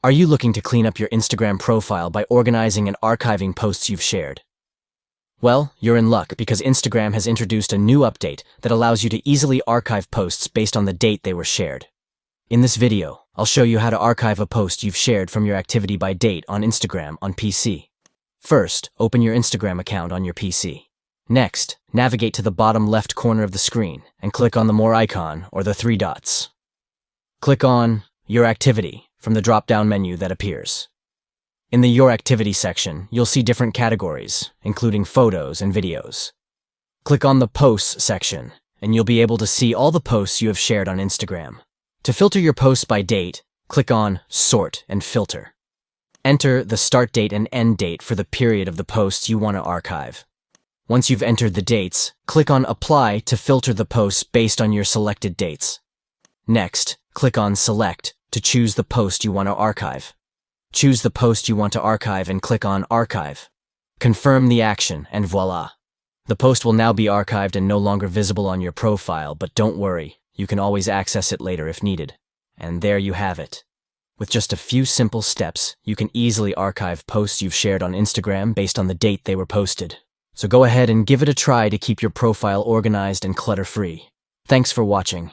Are you looking to clean up your Instagram profile by organizing and archiving posts you've shared? Well, you're in luck because Instagram has introduced a new update that allows you to easily archive posts based on the date they were shared. In this video, I'll show you how to archive a post you've shared from your activity by date on Instagram on PC. First, open your Instagram account on your PC. Next, navigate to the bottom left corner of the screen and click on the More icon or the three dots. Click on Your Activity from the drop-down menu that appears. In the Your Activity section, you'll see different categories, including photos and videos. Click on the Posts section, and you'll be able to see all the posts you have shared on Instagram. To filter your posts by date, click on Sort and Filter. Enter the start date and end date for the period of the posts you want to archive. Once you've entered the dates, click on Apply to filter the posts based on your selected dates. Next, click on Select to choose the post you want to archive. Choose the post you want to archive and click on Archive. Confirm the action and voila! The post will now be archived and no longer visible on your profile, but don't worry, you can always access it later if needed. And there you have it. With just a few simple steps, you can easily archive posts you've shared on Instagram based on the date they were posted. So go ahead and give it a try to keep your profile organized and clutter-free. Thanks for watching.